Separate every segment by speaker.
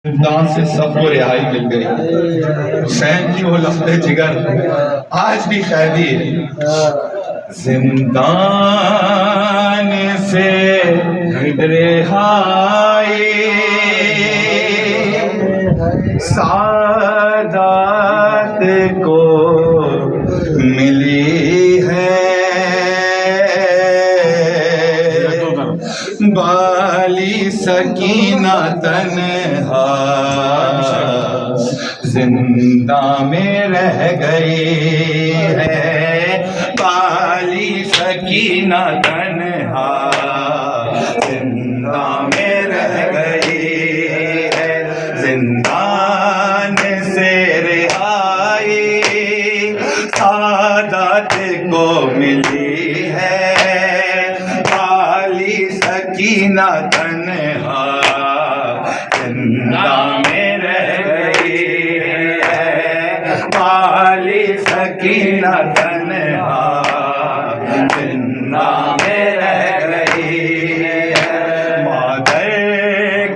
Speaker 1: زندان سے سب کو رہائی مل گئی. حسین کی وہ لفظ جگر آج بھی قیدی ہے. زندان سے رہائی سعادت کو ملی ہے. بالی سکینہ تنہا زندہ میں رہ گئی ہے. بالی سکینہ تنہا زندہ میں رہ گئی ہے. زندان سے رہائی سعادت کو ملی ہے. بالی سکینہ تنہا زندہ میں رہ گئی ہے. بالی سکینہ تنہا زندہ میں رہ گئی ہے. مادر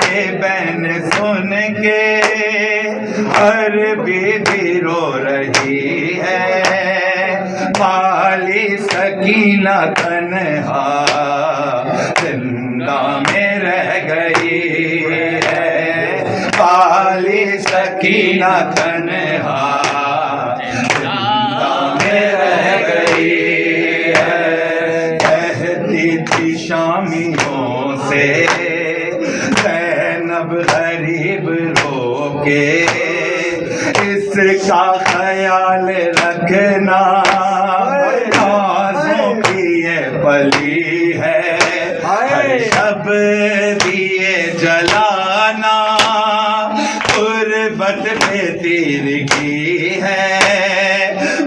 Speaker 1: کے بین سن کے ہر بیوی رو رہی ہے. بالی سکینہ تنہا زندہ میں رہ گئی ہے. بالی سکینہ تنہا زندہ میں رہ گئی ہے. کہتی تھی شامیوں سے زینب غریب رو کے اس کا خیال رکھنا. نازوں کی یہ پلی ہے ہر شب دیے جلانا. غربت پہ تیرگی ہے.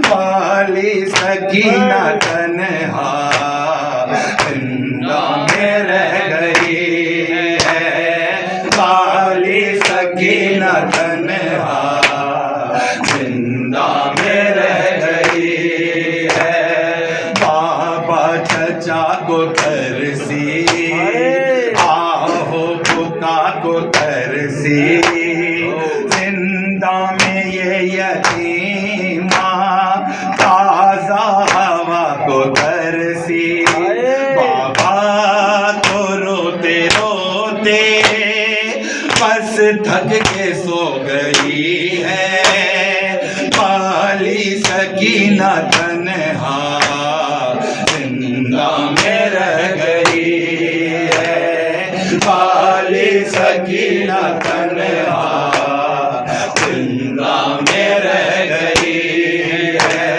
Speaker 1: بالی سکینہ تنہا زندہ میں رہ گئی ہے. بالی سکینہ تنہا زندہ میں رہ گئی ہے. بابا چچا کو ترسی آہو بکا کو ترسی. زندہ میں یہ یتیمہ تازہ ہوا کو ترسی. بابا کو روتے روتے بس تھک کے سو گئی ہے. بالی سکینہ تنہا زندہ میں رہ گئی ہے. بالی سکینہ تنہا زندہ میں رہ گئی ہے.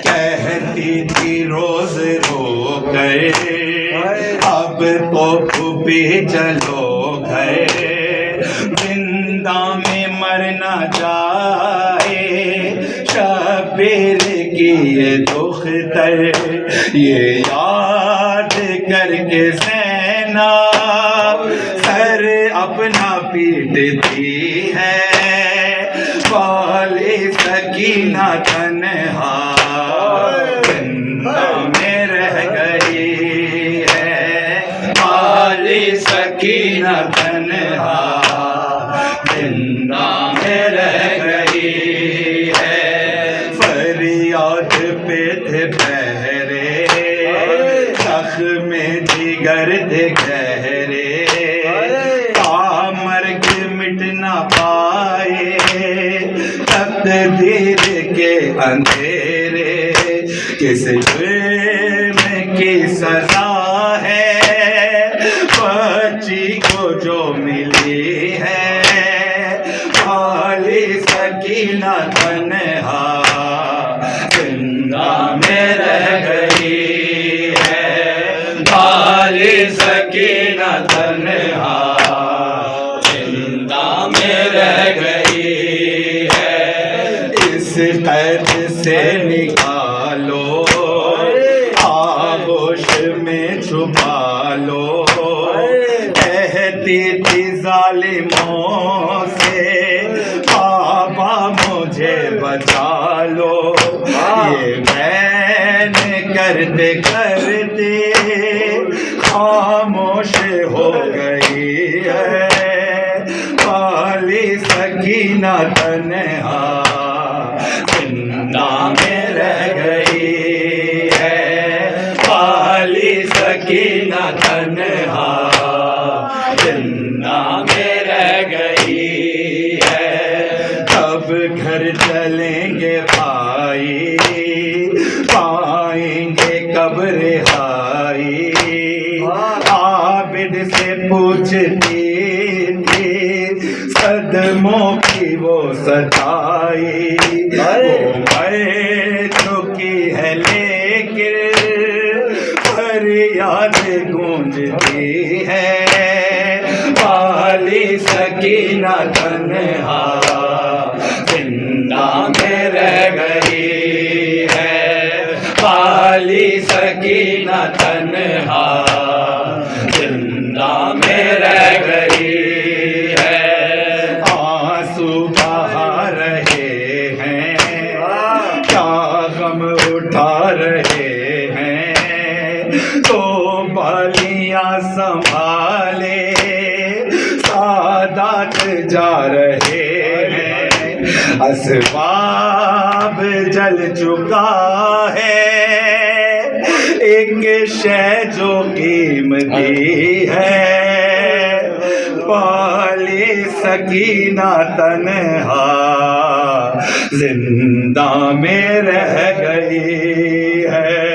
Speaker 1: کہتی تھی روز رو گئے اب تو پھوپھی چلو گئے. زندہ میں مرنا جائے شبیر کی یہ دختر. یہ یاد کر کے زینب سر اپنا پیٹتی ہے. بالی سکینہ تنہا زندہ میں رہ گئی ہے. بالی سکینہ تنہا زندہ میں رہ گئی ہے. فریاد پہ تھے پہرے زخم جگر تھے گہرے. مرگ مٹ نہ پائے تقدیر کے اندھیرے. کس جرم کی سزا ہے بچی کو جو ملی ہے. بالی سکینہ تنہا زندہ میں رہ گئی ہے. بالی سکینہ تنہا زندہ میں رہ گئی ہے. اس قید سے نکالو آغوش میں چھپا لو. کہتی تھی ظالموں سے بابا مجھے بچا لو. یہ بین کرتے کرتے خاموش ہو گئی ہے. سکینہ تنہا زندہ میں رہ گئی ہے، والی سکینہ تنہا زندہ میں رہ گئی ہے۔ کب گھر چلیں گے بھائی، پائیں گے کب رہائی، عابد سے پوچھتی تھی صدموں کی وہ ستائی، وہ مر چکی ہے لیکن فریاد گونجتی ہے، والی سکینہ تنہا زندہ میں رہ گئی ہے، والی سکینہ تنہا زندہ میں رہ گئی ہے۔ آنسو بہا رہے ہیں، کیا غم اٹھا رہے ہیں، تو بالیاں سنبھالے سادات جا رہے ہیں، اسباب جل چکا ہے، ایک شے جو قیمتی ہے، والی سکینہ تنہا زندہ میں رہ گئی ہے۔